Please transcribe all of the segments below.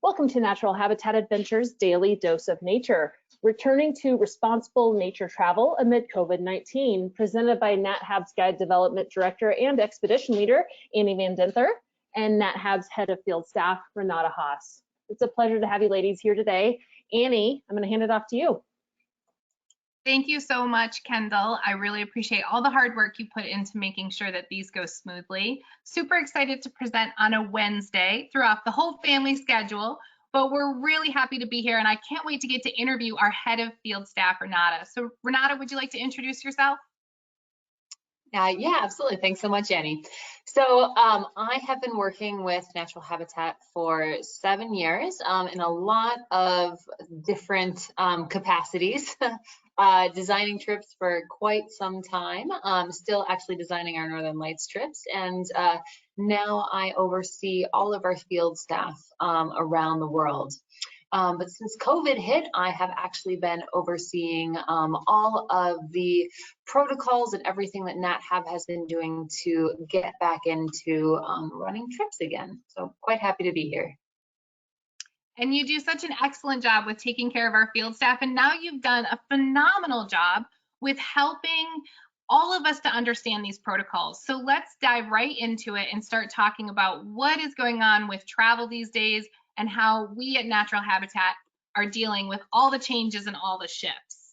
Welcome to Natural Habitat Adventures Daily Dose of Nature, returning to responsible nature travel amid COVID-19, presented by NatHab's Guide Development Director and Expedition Leader, Annie Van Dinther, and NatHab's Head of Field Staff, Renata Haas. It's a pleasure to have you ladies here today. Annie, I'm going to hand it off to you. Thank you so much, Kendall. I really appreciate all the hard work you put into making sure that these go smoothly. Super excited to present on a Wednesday, threw off the whole family schedule, but we're really happy to be here, and I can't wait to get to interview our head of field staff, Renata. So Renata, would you like to introduce yourself? Yeah, absolutely. Thanks so much, Annie. So I have been working with Natural Habitat for 7 years in a lot of different capacities, designing trips for quite some time, still actually designing our Northern Lights trips. And now I oversee all of our field staff around the world. But since COVID hit, I have actually been overseeing all of the protocols and everything that NatHab has been doing to get back into running trips again. So quite happy to be here. And you do such an excellent job with taking care of our field staff. And now you've done a phenomenal job with helping all of us to understand these protocols. So let's dive right into it and start talking about what is going on with travel these days and how we at Natural Habitat are dealing with all the changes and all the shifts.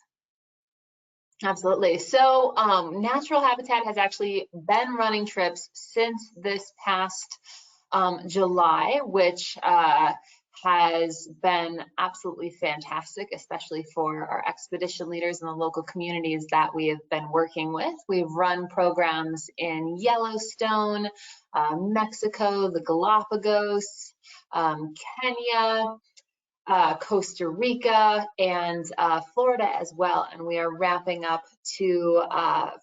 Absolutely. So Natural Habitat has actually been running trips since this past July, which has been absolutely fantastic, especially for our expedition leaders and the local communities that we have been working with. We've run programs in Yellowstone, Mexico, the Galapagos, Kenya, Costa Rica, and Florida as well. And we are wrapping up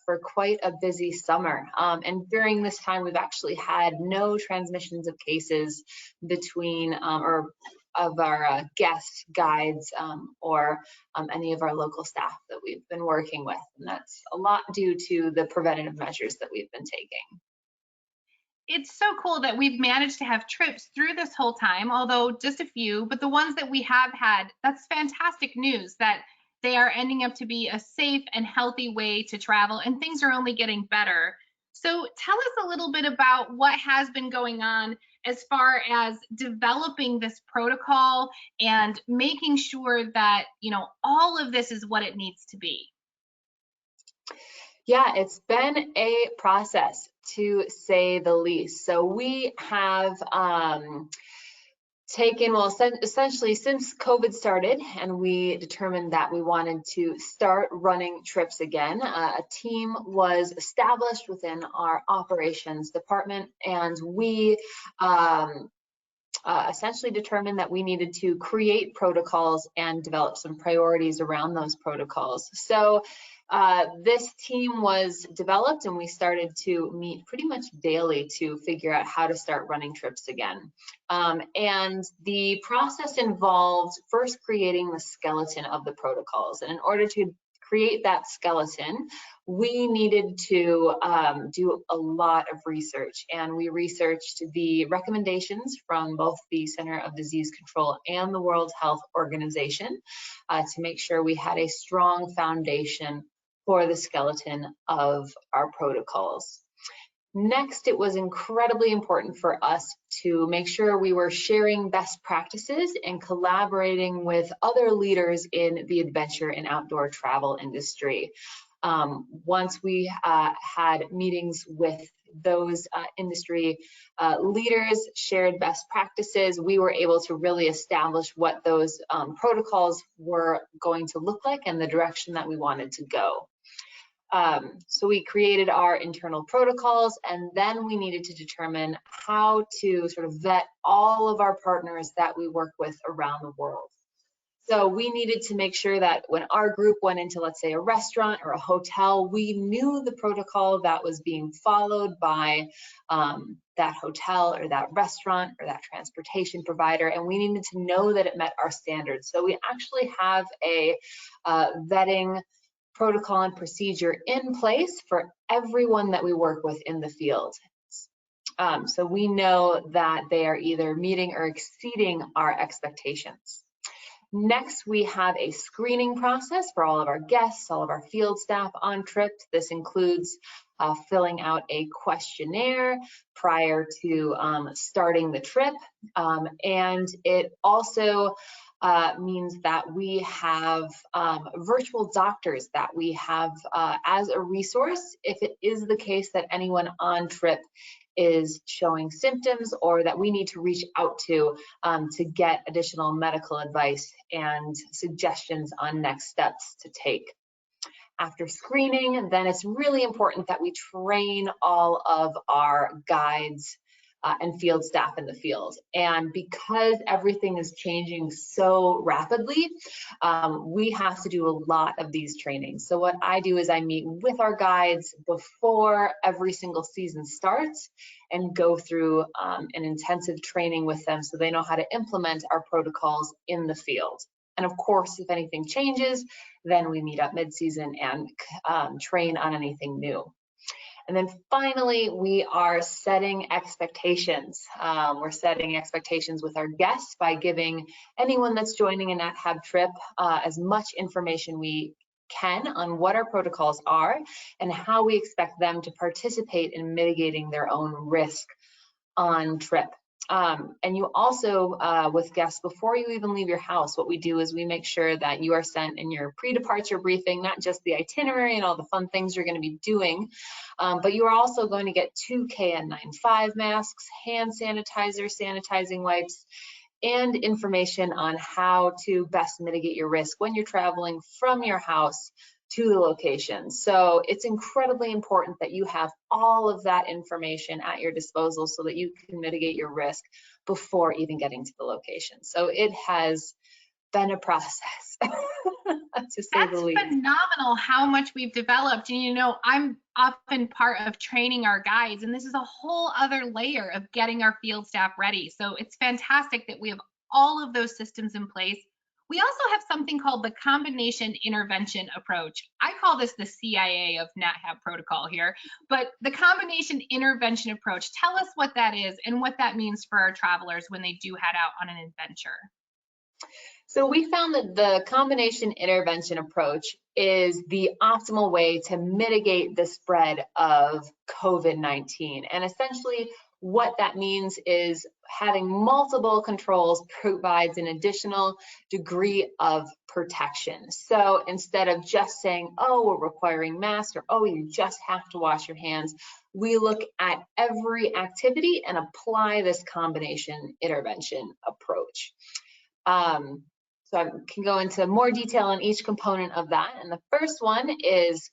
for quite a busy summer. And during this time, we've actually had no transmissions of cases between of our guest guides or any of our local staff that we've been working with. And that's a lot due to the preventative measures that we've been taking. It's so cool that we've managed to have trips through this whole time, although just a few, but the ones that we have had, that's fantastic news that they are ending up to be a safe and healthy way to travel, and things are only getting better. So tell us a little bit about what has been going on as far as developing this protocol and making sure that, you know, all of this is what it needs to be. Yeah, it's been a process, to say the least. So we have taken, well, essentially since COVID started and we determined that we wanted to start running trips again, a team was established within our operations department, and we essentially determined that we needed to create protocols and develop some priorities around those protocols. So this team was developed and we started to meet pretty much daily to figure out how to start running trips again. And the process involved first creating the skeleton of the protocols. And in order to create that skeleton, we needed to do a lot of research, and we researched the recommendations from both the Center of Disease Control and the World Health Organization to make sure we had a strong foundation for the skeleton of our protocols. Next, it was incredibly important for us to make sure we were sharing best practices and collaborating with other leaders in the adventure and outdoor travel industry. Once we had meetings with those industry leaders, shared best practices, we were able to really establish what those protocols were going to look like and the direction that we wanted to go. So we created our internal protocols, and then we needed to determine how to sort of vet all of our partners that we work with around the world. So we needed to make sure that when our group went into, let's say, a restaurant or a hotel, we knew the protocol that was being followed by that hotel or that restaurant or that transportation provider, and we needed to know that it met our standards. So we actually have a vetting protocol and procedure in place for everyone that we work with in the field. So we know that they are either meeting or exceeding our expectations. Next, we have a screening process for all of our guests, all of our field staff on trip. This includes filling out a questionnaire prior to starting the trip. And it also means that we have virtual doctors that we have as a resource if it is the case that anyone on trip is showing symptoms or that we need to reach out to get additional medical advice and suggestions on next steps to take. After screening, then it's really important that we train all of our guides and field staff in the field. And because everything is changing so rapidly, we have to do a lot of these trainings. So what I do is I meet with our guides before every single season starts and go through an intensive training with them so they know how to implement our protocols in the field. And of course, if anything changes, then we meet up mid-season and train on anything new. And then finally, we are setting expectations. We're setting expectations with our guests by giving anyone that's joining a NatHab trip as much information we can on what our protocols are and how we expect them to participate in mitigating their own risk on trip. And you also, with guests, before you even leave your house, what we do is we make sure that you are sent in your pre-departure briefing, not just the itinerary and all the fun things you're going to be doing, but you are also going to get 2 KN95 masks, hand sanitizer, sanitizing wipes, and information on how to best mitigate your risk when you're traveling from your house to the location. So it's incredibly important that you have all of that information at your disposal so that you can mitigate your risk before even getting to the location. So it has been a process, to say the least. That's phenomenal how much we've developed. And you know, I'm often part of training our guides, and this is a whole other layer of getting our field staff ready. So it's fantastic that we have all of those systems in place. We also have something called the combination intervention approach. I call this the CIA of NatHab protocol here, but the combination intervention approach, tell us what that is and what that means for our travelers when they do head out on an adventure. So we found that the combination intervention approach is the optimal way to mitigate the spread of COVID-19. And essentially what that means is having multiple controls provides an additional degree of protection. So instead of just saying, oh, we're requiring masks, or oh, you just have to wash your hands, we look at every activity and apply this combination intervention approach. So I can go into more detail on each component of that. And the first one is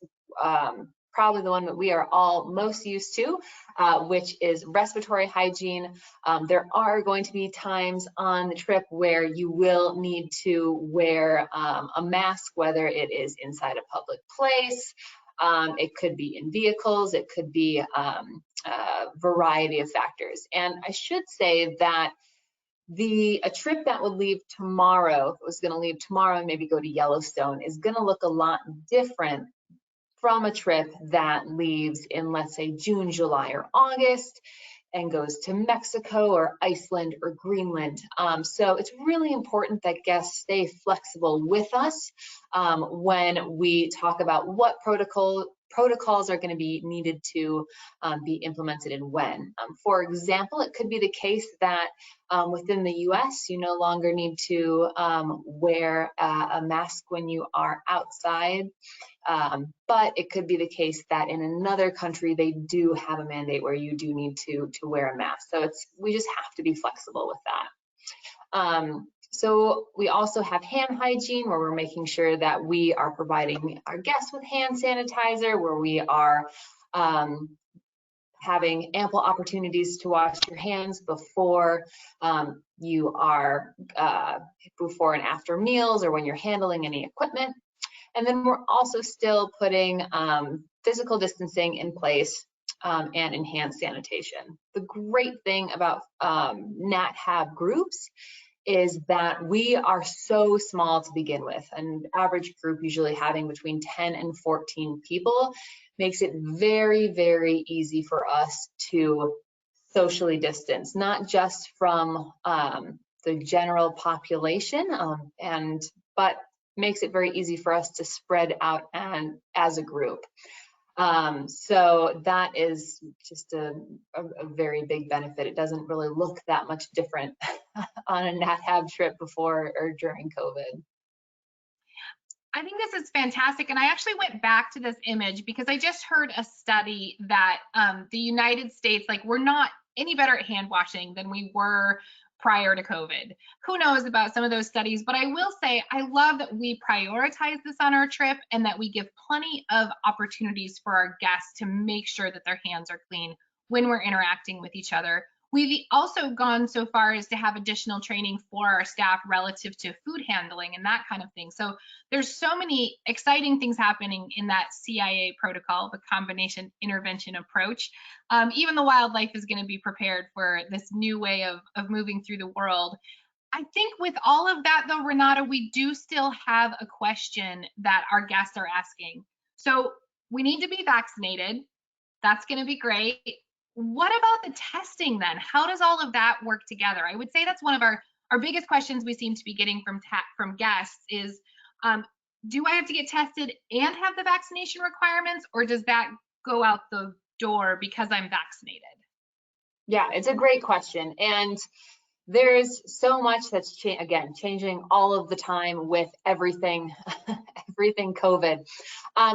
probably the one that we are all most used to, which is respiratory hygiene. There are going to be times on the trip where you will need to wear a mask, whether it is inside a public place, it could be in vehicles, it could be a variety of factors. And I should say that a trip that would leave tomorrow, if it was going to leave tomorrow and maybe go to Yellowstone, is going to look a lot different from a trip that leaves in, let's say, June, July, or August and goes to Mexico or Iceland or Greenland. So it's really important that guests stay flexible with us when we talk about what protocols are going to be needed to be implemented and when. For example, it could be the case that within the US, you no longer need to wear a mask when you are outside, but it could be the case that in another country, they do have a mandate where you do need to wear a mask. So we just have to be flexible with that. So we also have hand hygiene, where we're making sure that we are providing our guests with hand sanitizer, where we are having ample opportunities to wash your hands before before and after meals, or when you're handling any equipment. And then we're also still putting physical distancing in place and enhanced sanitation. The great thing about NatHab groups is that we are so small to begin with. An average group usually having between 10 and 14 people makes it very, very easy for us to socially distanced, not just from the general population, but makes it very easy for us to spread out and as a group. So that is just a very big benefit. It doesn't really look that much different on a NatHab trip before or during COVID. I think this is fantastic. And I actually went back to this image because I just heard a study that the United States, like, we're not any better at hand washing than we were prior to COVID. Who knows about some of those studies, but I will say I love that we prioritize this on our trip and that we give plenty of opportunities for our guests to make sure that their hands are clean when we're interacting with each other. We've also gone so far as to have additional training for our staff relative to food handling and that kind of thing. So there's so many exciting things happening in that CIA protocol, the combination intervention approach. Even the wildlife is going to be prepared for this new way of moving through the world. I think with all of that though, Renata, we do still have a question that our guests are asking. So we need to be vaccinated. That's going to be great. What about the testing then? How does all of that work together? I would say that's one of our biggest questions we seem to be getting from guests is, do I have to get tested and have the vaccination requirements, or does that go out the door because I'm vaccinated? Yeah, it's a great question. And there's so much that's changing all of the time with everything, everything COVID.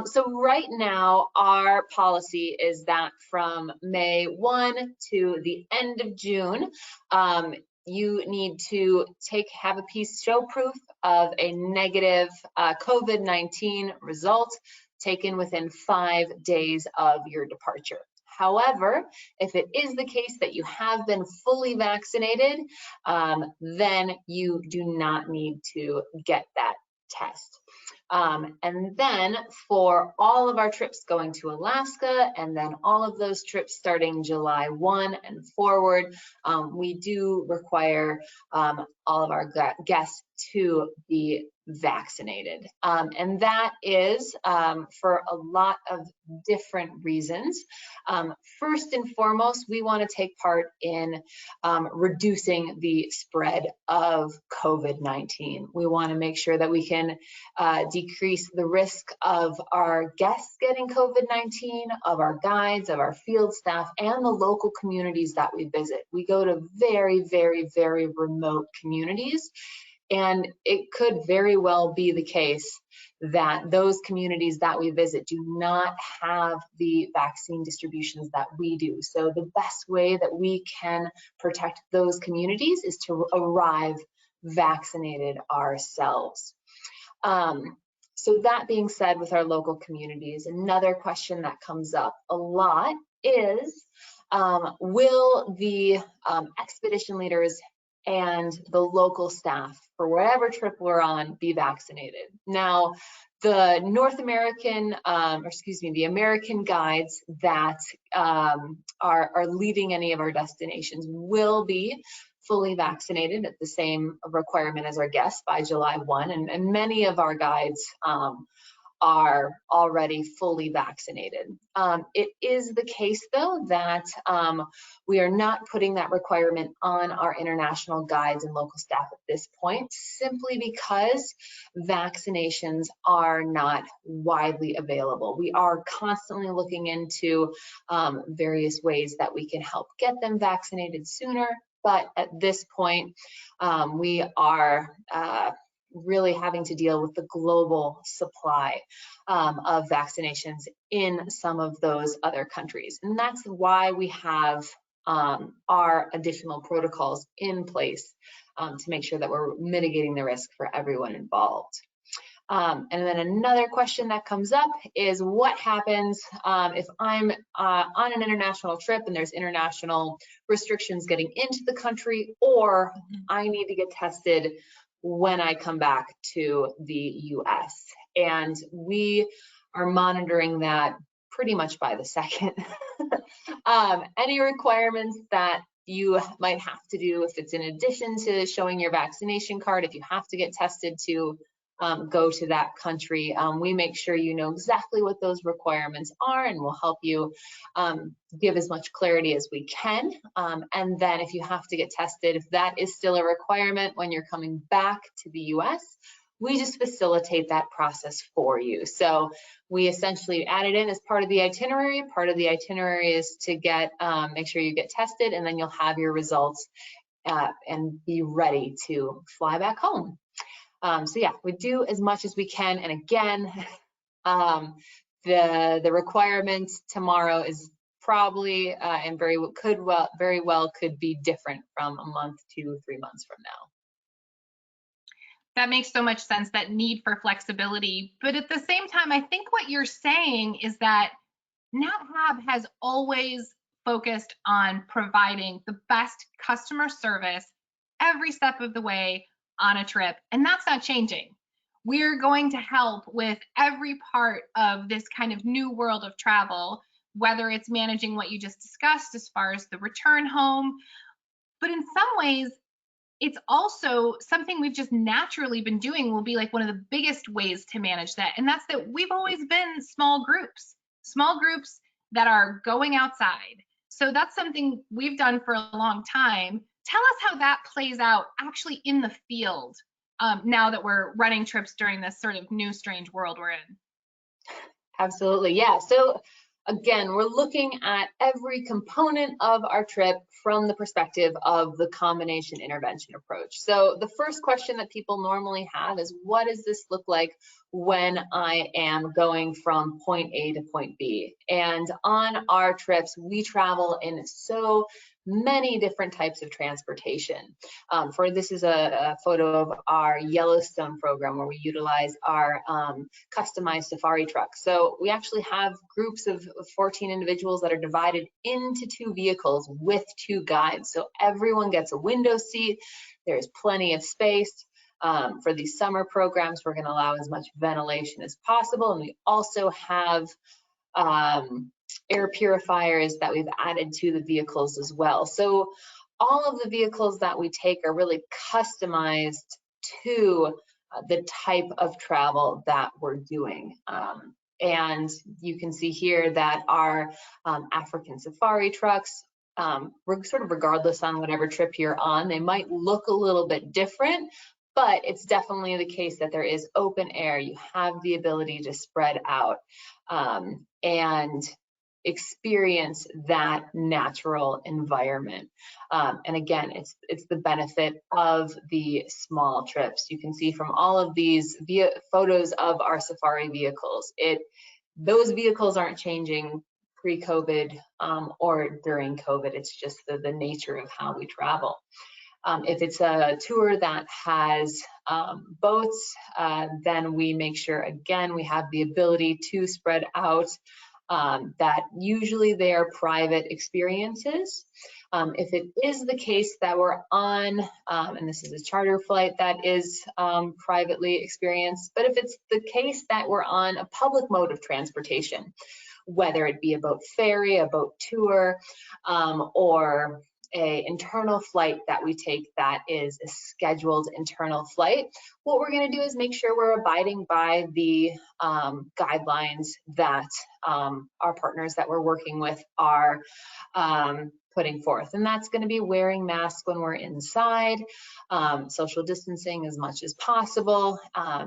So right now, our policy is that from May 1 to the end of June, you need to have a piece show proof of a negative COVID-19 result taken within 5 days of your departure. However, if it is the case that you have been fully vaccinated, then you do not need to get that test. And then for all of our trips going to Alaska, and then all of those trips starting July 1 and forward, we do require all of our guests to be vaccinated. And that is for a lot of different reasons. First and foremost, we want to take part in reducing the spread of COVID-19. We want to make sure that we can decrease the risk of our guests getting COVID-19, of our guides, of our field staff, and the local communities that we visit. We go to very, very, very remote communities, and it could very well be the case that those communities that we visit do not have the vaccine distributions that we do. So the best way that we can protect those communities is to arrive vaccinated ourselves. So that being said, with our local communities, another question that comes up a lot is, will the expedition leaders and the local staff for whatever trip we're on be vaccinated? Now, the the American guides that are leading any of our destinations will be fully vaccinated at the same requirement as our guests by July 1, and many of our guides are already fully vaccinated. It is the case, though, that we are not putting that requirement on our international guides and local staff at this point, simply because vaccinations are not widely available. We are constantly looking into various ways that we can help get them vaccinated sooner, but at this point, we are really having to deal with the global supply of vaccinations in some of those other countries. And that's why we have our additional protocols in place to make sure that we're mitigating the risk for everyone involved. And then another question that comes up is, what happens if I'm on an international trip and there's international restrictions getting into the country, or I need to get tested when I come back to the US? And we are monitoring that pretty much by the second. Any requirements that you might have to do, if it's in addition to showing your vaccination card, if you have to get tested to go to that country. We make sure you know exactly what those requirements are, and we'll help you give as much clarity as we can. And then if you have to get tested, if that is still a requirement when you're coming back to the US, we just facilitate that process for you. So we essentially add it in as part of the itinerary. Part of the itinerary is to get, make sure you get tested, and then you'll have your results and be ready to fly back home. So yeah, we do as much as we can. And again, the requirement tomorrow is probably and very well could be different from a month to 3 months from now. That makes so much sense, that need for flexibility. But at the same time, I think what you're saying is that NatHab has always focused on providing the best customer service every step of the way on a trip, and that's not changing. We're going to help with every part of this kind of new world of travel, whether it's managing what you just discussed as far as the return home, but in some ways, it's also something we've just naturally been doing, will be like one of the biggest ways to manage that. And that's that we've always been small groups that are going outside. So that's something we've done for a long time. Tell us how that plays out actually in the field now that we're running trips during this sort of new, strange world we're in. Absolutely, yeah. So again, we're looking at every component of our trip from the perspective of the combination intervention approach. So the first question that people normally have is, what does this look like when I am going from point A to point B? And on our trips, we travel in so many different types of transportation. This is a photo of our Yellowstone program where we utilize our customized safari trucks. So we actually have groups of 14 individuals that are divided into 2 vehicles with 2 guides. So everyone gets a window seat. There's plenty of space. For these summer programs, we're going to allow as much ventilation as possible. And we also have air purifiers that we've added to the vehicles as well. So all of the vehicles that we take are really customized to the type of travel that we're doing. And you can see here that our African safari trucks, sort of regardless on whatever trip you're on, they might look a little bit different, but it's definitely the case that there is open air. You have the ability to spread out and experience that natural environment. And again, it's the benefit of the small trips. You can see from all of these photos of our safari vehicles, those vehicles aren't changing pre-COVID or during COVID. It's just the nature of how we travel. If it's a tour that has boats, then we make sure, again, we have the ability to spread out, that usually they are private experiences. If it is the case that we're on, and this is a charter flight that is privately experienced, but if it's the case that we're on a public mode of transportation, whether it be a boat ferry, a boat tour, or an internal flight that we take that is a scheduled internal flight, what we're going to do is make sure we're abiding by the guidelines that our partners that we're working with are putting forth. And that's going to be wearing masks when we're inside, social distancing as much as possible,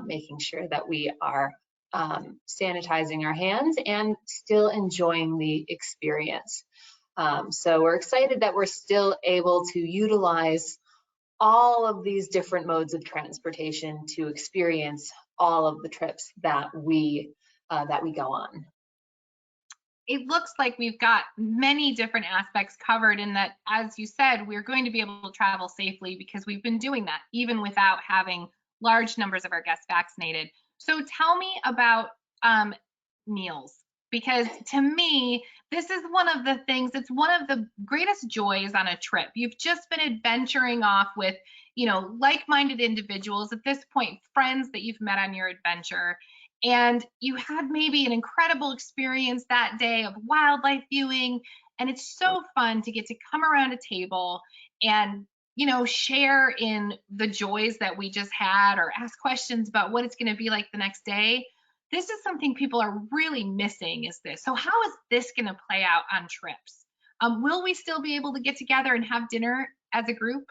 making sure that we are sanitizing our hands and still enjoying the experience. So we're excited that we're still able to utilize all of these different modes of transportation to experience all of the trips that we go on. It looks like we've got many different aspects covered, in that, as you said, we're going to be able to travel safely because we've been doing that even without having large numbers of our guests vaccinated. So tell me about meals, because to me, this is one of the things, it's one of the greatest joys on a trip. You've just been adventuring off with, like-minded individuals, at this point, friends that you've met on your adventure. And you had maybe an incredible experience that day of wildlife viewing. And it's so fun to get to come around a table and you know, share in the joys that we just had or ask questions about what it's going to be like the next day. This is something people are really missing, is this. So how is this going to play out on trips? Will we still be able to get together and have dinner as a group?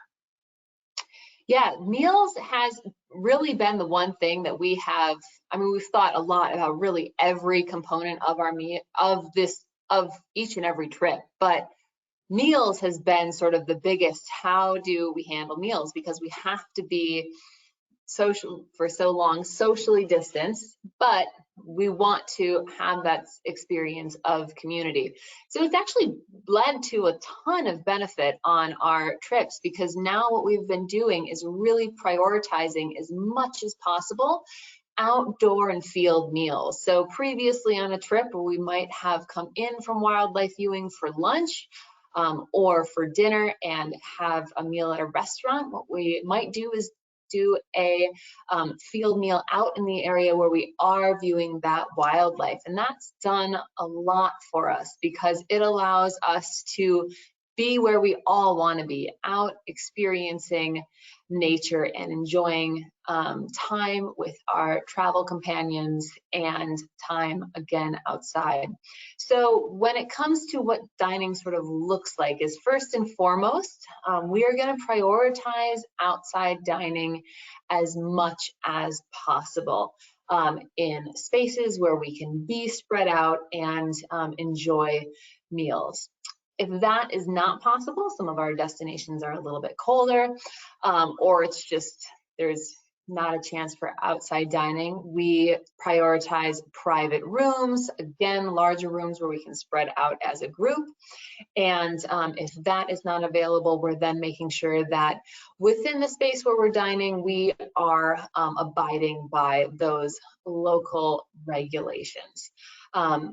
Yeah, meals has really been the one thing that we have. I mean, we've thought a lot about really every component of our meal, of each and every trip, but meals has been sort of the biggest. How do we handle meals? Because we have to be social for so long, socially distanced, but we want to have that experience of community. So it's actually led to a ton of benefit on our trips, because now what we've been doing is really prioritizing as much as possible outdoor and field meals. So previously on a trip where we might have come in from wildlife viewing for lunch, or for dinner and have a meal at a restaurant, what we might do is do a field meal out in the area where we are viewing that wildlife. And that's done a lot for us, because it allows us to be where we all want to be, out experiencing nature and enjoying time with our travel companions and time again outside. So when it comes to what dining sort of looks like, is first and foremost, we are going to prioritize outside dining as much as possible in spaces where we can be spread out and enjoy meals. If that is not possible, some of our destinations are a little bit colder, or it's just there's not a chance for outside dining, we prioritize private rooms, again, larger rooms where we can spread out as a group. And if that is not available, we're then making sure that within the space where we're dining, we are abiding by those local regulations.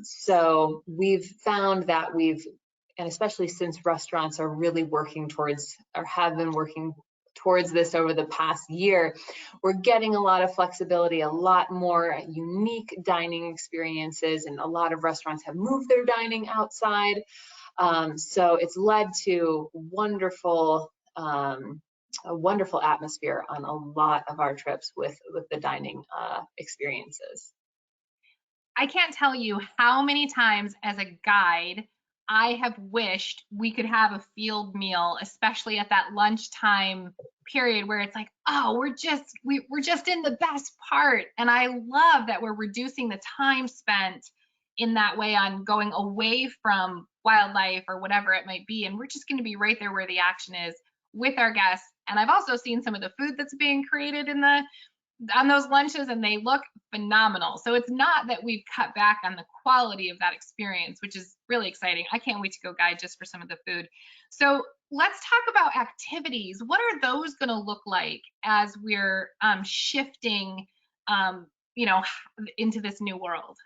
So we've found that and especially since restaurants are really working towards, or have been working towards this over the past year, we're getting a lot of flexibility, a lot more unique dining experiences, and a lot of restaurants have moved their dining outside. So it's led to a wonderful atmosphere on a lot of our trips with the dining experiences. I can't tell you how many times as a guide I have wished we could have a field meal, especially at that lunchtime period where it's like, oh, we're just in the best part. And I love that we're reducing the time spent in that way on going away from wildlife or whatever it might be. And we're just going to be right there where the action is with our guests. And I've also seen some of the food that's being created on those lunches, and they look phenomenal. So it's not that we've cut back on the quality of that experience, which is really exciting. I can't wait to go guide just for some of the food. So let's talk about activities. What are those going to look like as we're shifting, into this new world?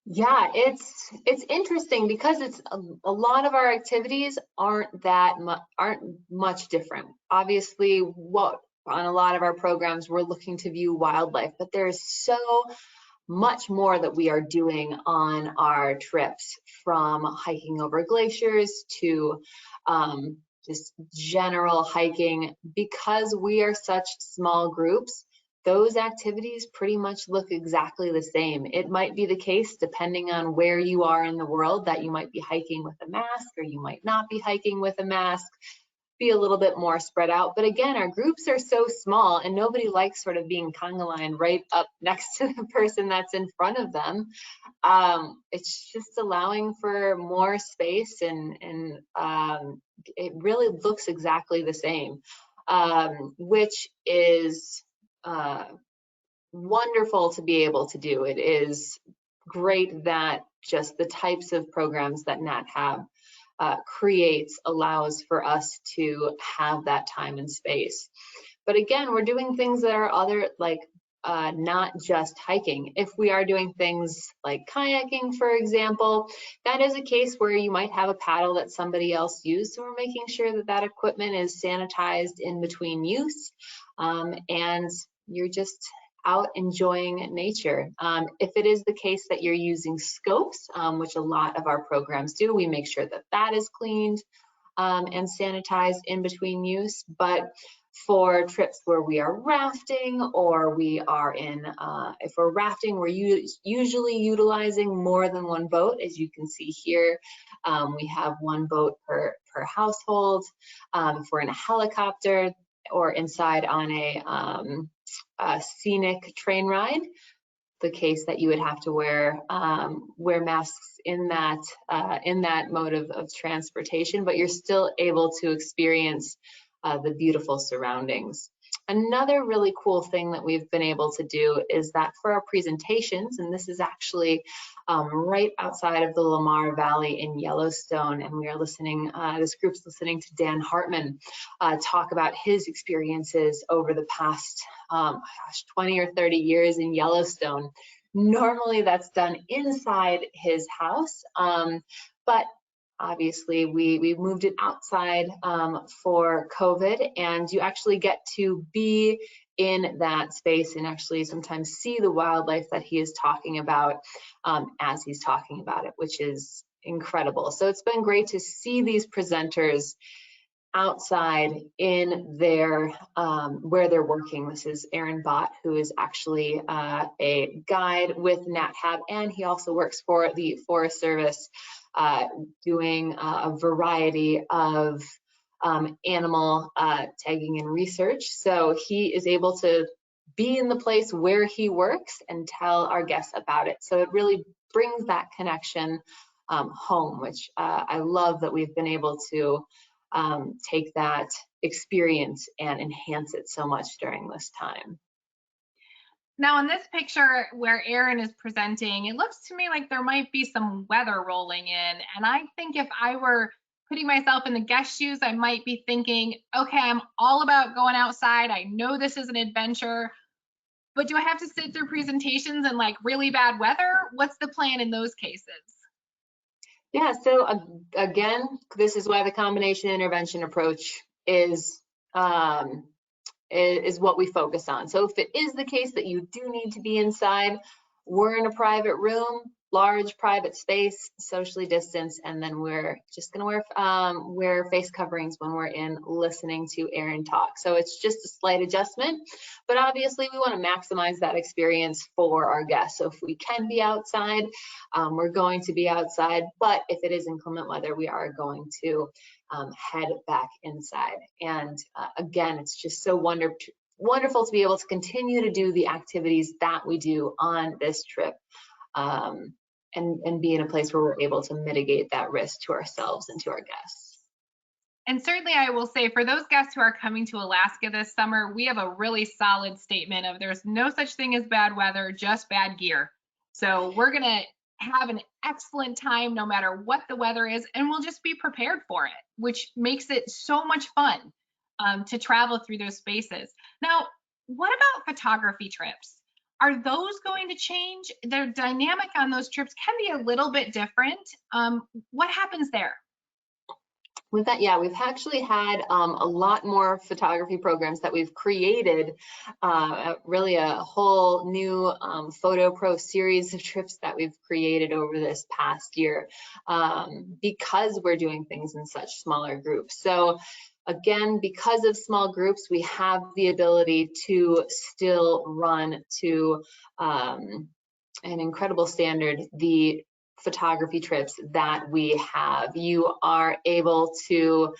Yeah, it's interesting because it's a lot of our activities aren't much different. Obviously, on a lot of our programs, we're looking to view wildlife, but there's so much more that we are doing on our trips, from hiking over glaciers to just general hiking. Because we are such small groups, those activities pretty much look exactly the same. It might be the case, depending on where you are in the world, that you might be hiking with a mask, or you might not be hiking with a mask, be a little bit more spread out. But again, our groups are so small, and nobody likes sort of being conga line right up next to the person that's in front of them. It's just allowing for more space, and it really looks exactly the same, which is wonderful to be able to do. It is great that just the types of programs that Nat have allows for us to have that time and space. But again, we're doing things that are not just hiking. If we are doing things like kayaking, for example, that is a case where you might have a paddle that somebody else used. So we're making sure that that equipment is sanitized in between use, and you're just out enjoying nature. If it is the case that you're using scopes, which a lot of our programs do, we make sure that that is cleaned. and sanitize in between use. But for trips where we are rafting, or we are in, if we're rafting, we're usually utilizing more than one boat. As you can see here, we have one boat per household. If we're in a helicopter or inside on a scenic train ride, the case that you would have to wear masks in that mode of transportation, but you're still able to experience the beautiful surroundings. Another really cool thing that we've been able to do is that for our presentations, and this is actually right outside of the Lamar Valley in Yellowstone, and we are listening, this group's listening to Dan Hartman talk about his experiences over the past 20 or 30 years in Yellowstone. Normally that's done inside his house, but obviously we moved it outside for COVID, and you actually get to be in that space and actually sometimes see the wildlife that he is talking about as he's talking about it, which is incredible. So it's been great to see these presenters outside in their where they're working. This is Aaron Bott, who is actually a guide with NatHab, and he also works for the Forest Service, doing a variety of animal tagging and research. So he is able to be in the place where he works and tell our guests about it. So it really brings that connection home, which I love that we've been able to take that experience and enhance it so much during this time. Now in this picture where Aaron is presenting, it looks to me like there might be some weather rolling in. And I think if I were putting myself in the guest shoes, I might be thinking, okay, I'm all about going outside. I know this is an adventure, but do I have to sit through presentations in like really bad weather? What's the plan in those cases? Yeah, so again, this is why the combination intervention approach is what we focus on. So if it is the case that you do need to be inside, we're in a private room, large private space, socially distanced, and then we're just gonna wear face coverings when we're in listening to Aaron talk. So it's just a slight adjustment, but obviously we want to maximize that experience for our guests. So if we can be outside, we're going to be outside, but if it is inclement weather, we are going to head back inside. And again, it's just so wonderful to be able to continue to do the activities that we do on this trip, and be in a place where we're able to mitigate that risk to ourselves and to our guests. And certainly I will say for those guests who are coming to Alaska this summer, we have a really solid statement of there's no such thing as bad weather, just bad gear. So we're gonna have an excellent time no matter what the weather is, and we'll just be prepared for it, which makes it so much fun to travel through those spaces. Now, what about photography trips? Are those going to change? Their dynamic on those trips can be a little bit different. What happens there? With that, yeah, we've actually had a lot more photography programs that we've created, really a whole new Photo Pro series of trips that we've created over this past year, because we're doing things in such smaller groups. So again, because of small groups, we have the ability to still run to an incredible standard the photography trips that we have. You are able to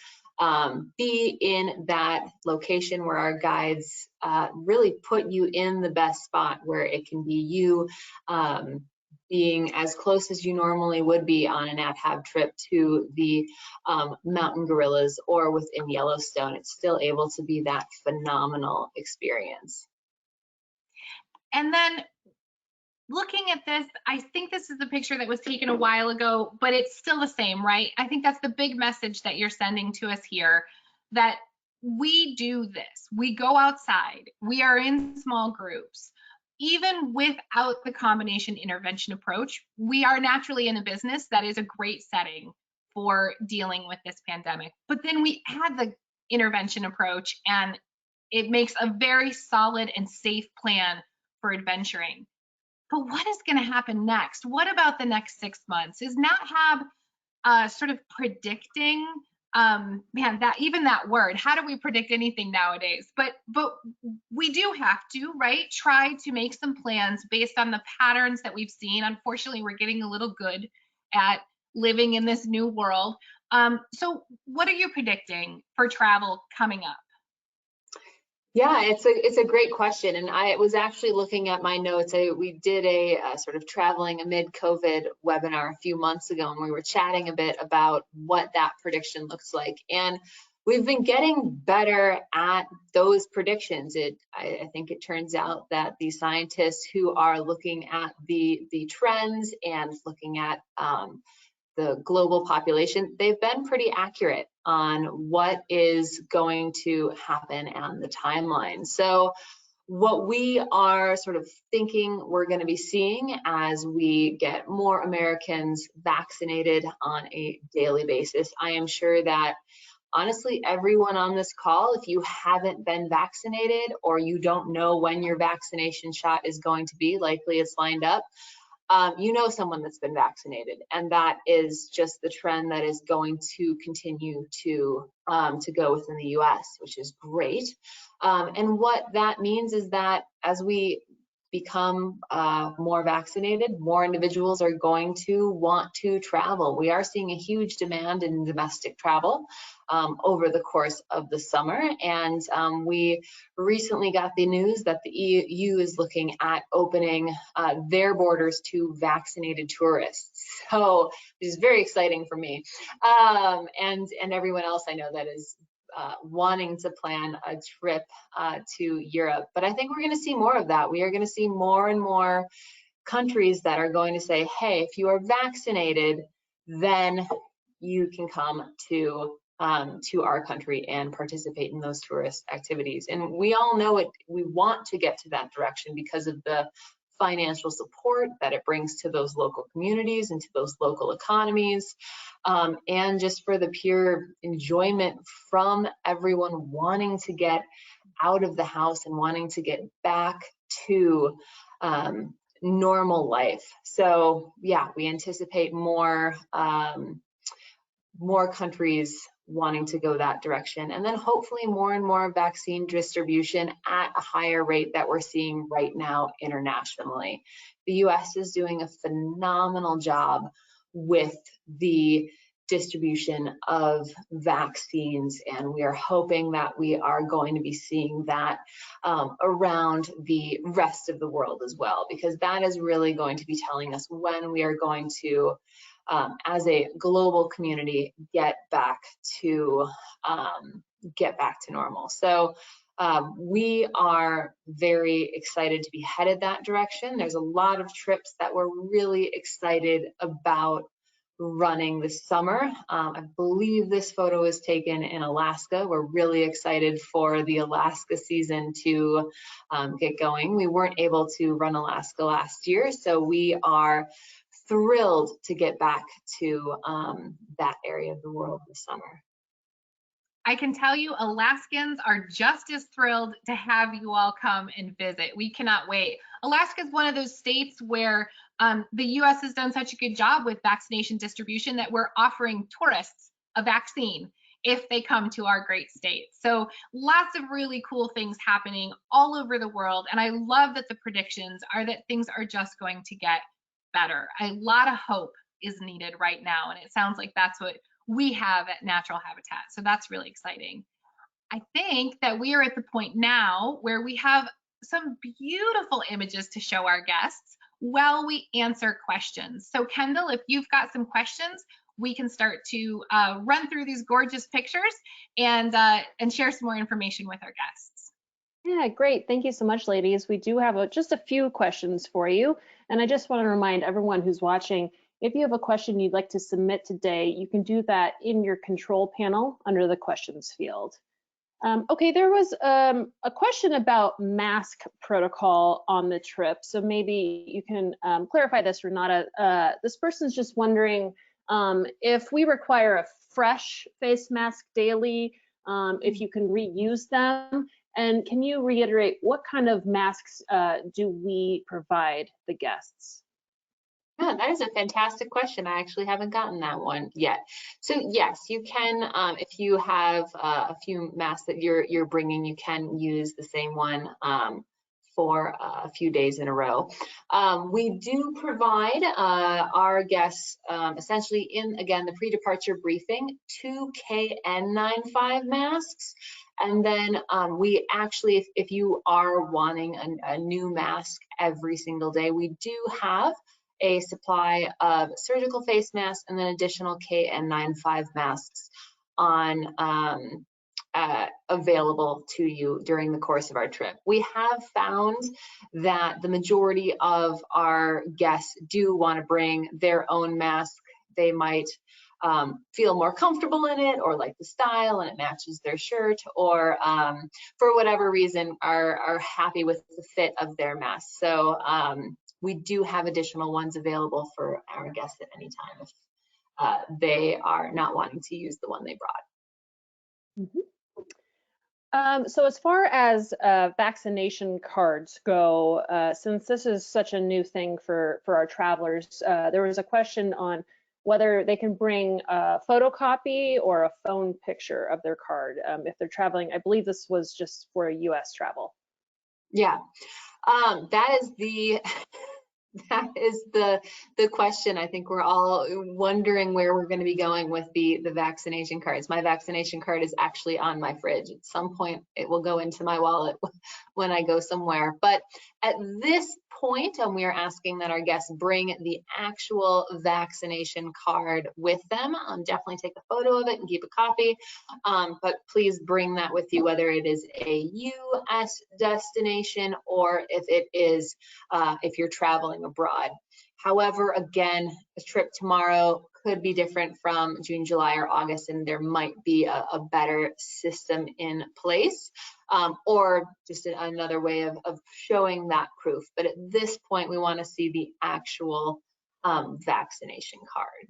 be in that location where our guides really put you in the best spot, where it can be you being as close as you normally would be on an NatHab trip to the mountain gorillas or within Yellowstone. It's still able to be that phenomenal experience. And then looking at this, I think this is a picture that was taken a while ago, but it's still the same, right? I think that's the big message that you're sending to us here, that we do this. We go outside. We are in small groups. Even without the combination intervention approach, we are naturally in a business that is a great setting for dealing with this pandemic. But then we add the intervention approach, and it makes a very solid and safe plan for adventuring. But what is going to happen next? What about the next 6 months? Is NatHab sort of predicting Man, that even that word, how do we predict anything nowadays? But we do have to, right? Try to make some plans based on the patterns that we've seen. Unfortunately, we're getting a little good at living in this new world. So what are you predicting for travel coming up? Yeah, it's a great question, and I was actually looking at my notes. We did a sort of traveling amid COVID webinar a few months ago, and we were chatting a bit about what that prediction looks like. And we've been getting better at those predictions. I think it turns out that the scientists who are looking at the trends and looking at the global population, they've been pretty accurate on what is going to happen on the timeline. So what we are sort of thinking we're going to be seeing as we get more Americans vaccinated on a daily basis, I am sure that honestly, everyone on this call, if you haven't been vaccinated or you don't know when your vaccination shot is going to be, likely it's lined up, you know someone that's been vaccinated, and that is just the trend that is going to continue to go within the U.S., which is great. And what that means is that as we become more vaccinated, more individuals are going to want to travel. We are seeing a huge demand in domestic travel over the course of the summer, and we recently got the news that the EU is looking at opening their borders to vaccinated tourists. So this is very exciting for me, and everyone else I know that is wanting to plan a trip to Europe. But I think we're going to see more of that. We are going to see more and more countries that are going to say, hey, if you are vaccinated, then you can come to our country and participate in those tourist activities. And we all know it. We want to get to that direction because of the financial support that it brings to those local communities and to those local economies, and just for the pure enjoyment from everyone wanting to get out of the house and wanting to get back to normal life. So yeah, we anticipate more countries wanting to go that direction, and then hopefully more and more vaccine distribution at a higher rate that we're seeing right now internationally. The US is doing a phenomenal job with the distribution of vaccines, and we are hoping that we are going to be seeing that around the rest of the world as well, because that is really going to be telling us when we are going to as a global community get back to normal. So we are very excited to be headed that direction. There's a lot of trips that we're really excited about running this summer. I believe this photo is taken in Alaska. We're really excited for the Alaska season to get going. We weren't able to run Alaska last year, so we are thrilled to get back to that area of the world this summer. I can tell you Alaskans are just as thrilled to have you all come and visit. We cannot wait. Alaska is one of those states where the US has done such a good job with vaccination distribution that we're offering tourists a vaccine if they come to our great state. So lots of really cool things happening all over the world. And I love that the predictions are that things are just going to get better. A lot of hope is needed right now, and it sounds like that's what we have at Natural Habitat. So that's really exciting. I think that we are at the point now where we have some beautiful images to show our guests while we answer questions. So Kendall, if you've got some questions, we can start to run through these gorgeous pictures and share some more information with our guests. Yeah, great. Thank you so much, ladies. We do have just a few questions for you. And I just want to remind everyone who's watching, if you have a question you'd like to submit today, you can do that in your control panel under the questions field. Okay, there was a question about mask protocol on the trip. So maybe you can clarify this, Renata. This person's just wondering if we require a fresh face mask daily, if you can reuse them. And can you reiterate what kind of masks do we provide the guests? Yeah, that is a fantastic question. I actually haven't gotten that one yet. So yes, you can, if you have a few masks that you're bringing, you can use the same one for a few days in a row. We do provide our guests essentially in, again, the pre-departure briefing, 2 KN95 masks. And then we actually, if you are wanting a new mask every single day, we do have a supply of surgical face masks and then additional KN95 masks on available to you during the course of our trip. We have found that the majority of our guests do want to bring their own mask. They might feel more comfortable in it, or like the style and it matches their shirt, or for whatever reason are happy with the fit of their mask. So we do have additional ones available for our guests at any time if they are not wanting to use the one they brought. So as far as vaccination cards go, since this is such a new thing for our travelers, there was a question on whether they can bring a photocopy or a phone picture of their card if they're traveling. I believe this was just for US travel. Yeah, that is the question. I think we're all wondering where we're going to be going with the vaccination cards. My vaccination card is actually on my fridge. At some point, it will go into my wallet when I go somewhere. But at this point, we are asking that our guests bring the actual vaccination card with them. Definitely take a photo of it and keep a copy. But please bring that with you, whether it is a U.S. destination or if it is if you're traveling abroad. However, again, a trip tomorrow could be different from June, July, or August, and there might be a better system in place, or just another way of showing that proof. But at this point, we want to see the actual vaccination card.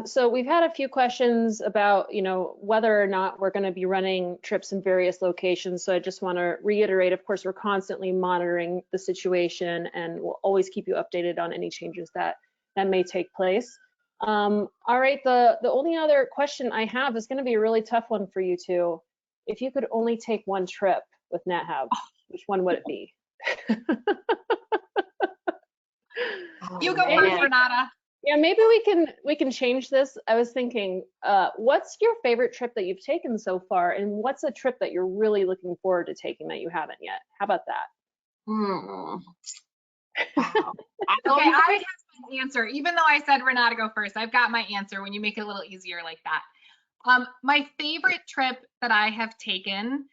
So we've had a few questions about, whether or not we're going to be running trips in various locations. So I just want to reiterate, of course, we're constantly monitoring the situation and we'll always keep you updated on any changes that may take place. All right, the only other question I have is going to be a really tough one for you two. If you could only take one trip with NatHab, which one would it be? You go first, Renata. Yeah, maybe we can change this. I was thinking, what's your favorite trip that you've taken so far, and what's a trip that you're really looking forward to taking that you haven't yet? How about that? Wow. Okay, I have an answer. Even though I said Renata go first, I've got my answer when you make it a little easier like that. My favorite trip that I have taken,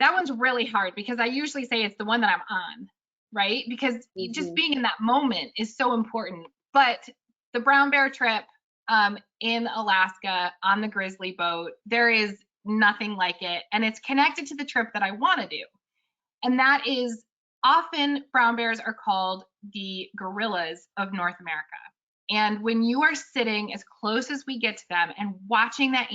that one's really hard because I usually say it's the one that I'm on, right? Because just being in that moment is so important. But the brown bear trip in Alaska on the Grizzly boat, there is nothing like it. And it's connected to the trip that I want to do. And that is, often brown bears are called the gorillas of North America. And when you are sitting as close as we get to them and watching that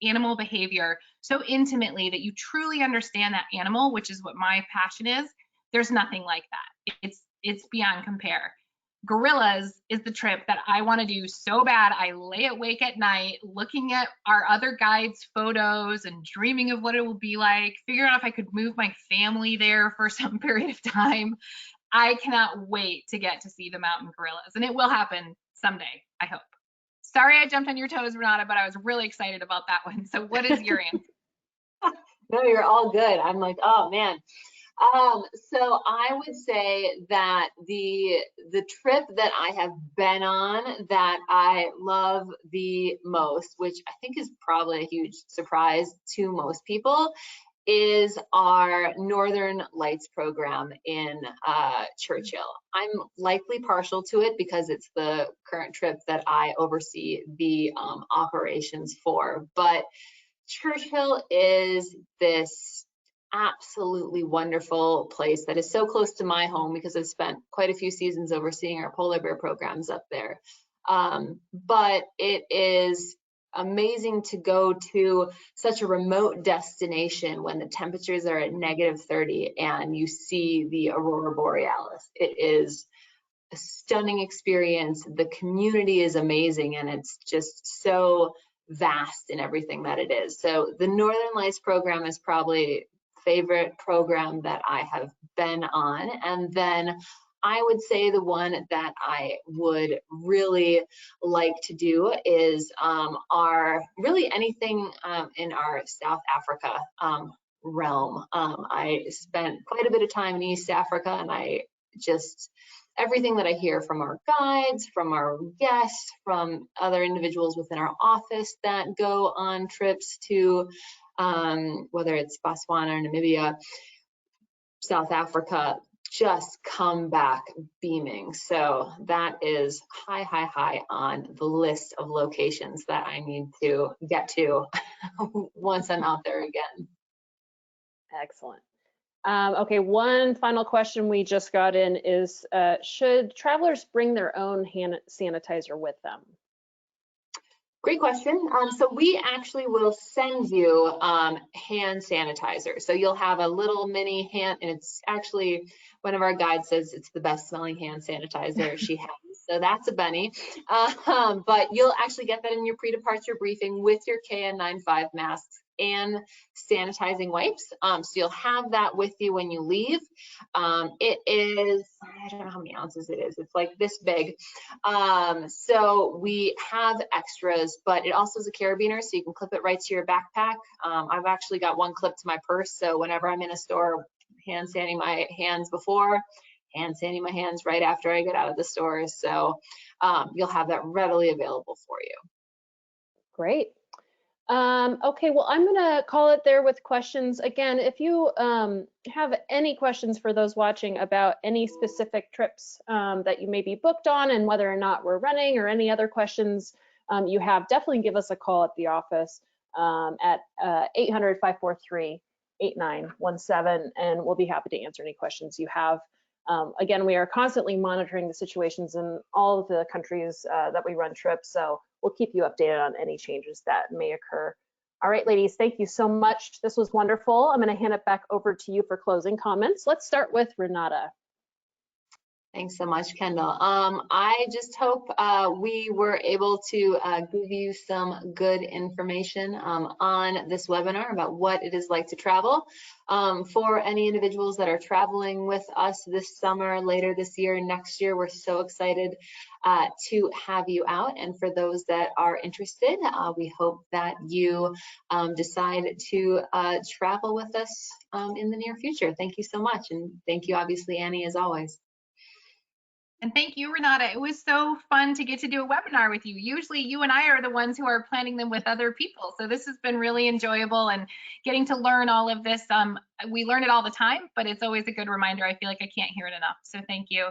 animal behavior so intimately that you truly understand that animal, which is what my passion is, there's nothing like that. It's beyond compare. Gorillas is the trip that I want to do so bad. I lay awake at night looking at our other guides' photos and dreaming of what it will be like, figuring out if I could move my family there for some period of time. I cannot wait to get to see the mountain gorillas, and it will happen someday, I hope. Sorry I jumped on your toes, Renata, but I was really excited about that one. So what is your answer? No, you're all good. I'm like, oh man. So I would say that the trip that I have been on that I love the most, which I think is probably a huge surprise to most people, is our Northern Lights program in Churchill. I'm likely partial to it because it's the current trip that I oversee the operations for, but Churchill is this absolutely wonderful place that is so close to my home because I've spent quite a few seasons overseeing our polar bear programs up there. But it is amazing to go to such a remote destination when the temperatures are at -30 and you see the aurora borealis. It is a stunning experience. The community is amazing, and it's just so vast in everything that it is. So the Northern Lights program is probably favorite program that I have been on. And then I would say the one that I would really like to do is really anything in our South Africa realm. I spent quite a bit of time in East Africa, and everything that I hear from our guides, from our guests, from other individuals within our office that go on trips to whether it's Botswana or Namibia, South Africa, just come back beaming. So that is high on the list of locations that I need to get to once I'm out there again. Excellent. Okay, one final question we just got in is, should travelers bring their own hand sanitizer with them? Great question. So we actually will send you hand sanitizer. So you'll have a little mini hand, and it's actually, one of our guides says it's the best smelling hand sanitizer she has. So that's a bunny. But you'll actually get that in your pre-departure briefing with your KN95 masks and sanitizing wipes. So you'll have that with you when you leave. It is, I don't know how many ounces it is. It's like this big. So we have extras, but it also is a carabiner, so you can clip it right to your backpack. I've actually got one clipped to my purse, so whenever I'm in a store, hand sanding my hands before, hand sanding my hands right after I get out of the store. So you'll have that readily available for you. Great. Okay, well, I'm gonna call it there with questions. Again, if you have any questions for those watching about any specific trips that you may be booked on and whether or not we're running, or any other questions you have, definitely give us a call at the office at 800-543-8917, and we'll be happy to answer any questions you have. Again, we are constantly monitoring the situations in all of the countries that we run trips, so we'll keep you updated on any changes that may occur. All right, ladies, thank you so much. This was wonderful. I'm going to hand it back over to you for closing comments. Let's start with Renata. Thanks so much, Kendall. I just hope we were able to give you some good information on this webinar about what it is like to travel. For any individuals that are traveling with us this summer, later this year, next year, we're so excited to have you out. And for those that are interested, we hope that you decide to travel with us in the near future. Thank you so much. And thank you, obviously, Annie, as always. And thank you, Renata. It was so fun to get to do a webinar with you. Usually you and I are the ones who are planning them with other people. So this has been really enjoyable, and getting to learn all of this. We learn it all the time, but it's always a good reminder. I feel like I can't hear it enough. So thank you.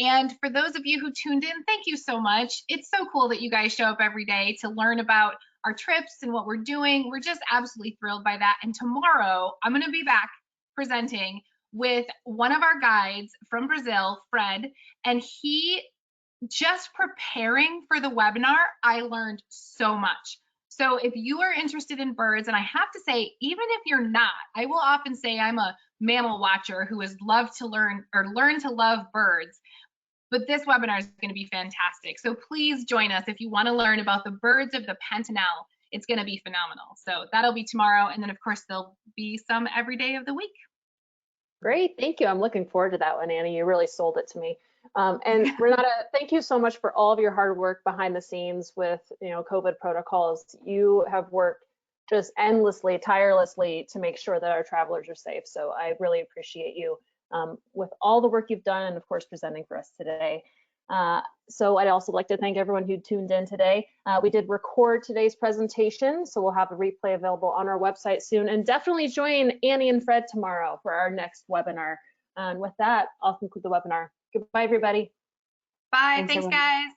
And for those of you who tuned in, thank you so much. It's so cool that you guys show up every day to learn about our trips and what we're doing. We're just absolutely thrilled by that. And tomorrow I'm going to be back presenting with one of our guides from Brazil, Fred, and he, just preparing for the webinar, I learned so much. So if you are interested in birds, and I have to say, even if you're not, I will often say I'm a mammal watcher who has loved to learn to love birds, but this webinar is going to be fantastic. So please join us if you want to learn about the birds of the Pantanal. It's going to be phenomenal. So that'll be tomorrow, and then of course there'll be some every day of the week. Great, thank you. I'm looking forward to that one, Annie. You really sold it to me. And Renata, thank you so much for all of your hard work behind the scenes with COVID protocols. You have worked just endlessly, tirelessly to make sure that our travelers are safe. So I really appreciate you with all the work you've done, and of course presenting for us today. So I'd also like to thank everyone who tuned in today. We did record today's presentation, so we'll have a replay available on our website soon. And definitely join Annie and Fred tomorrow for our next webinar. And with that, I'll conclude the webinar. Goodbye, everybody. Bye. Thanks, guys.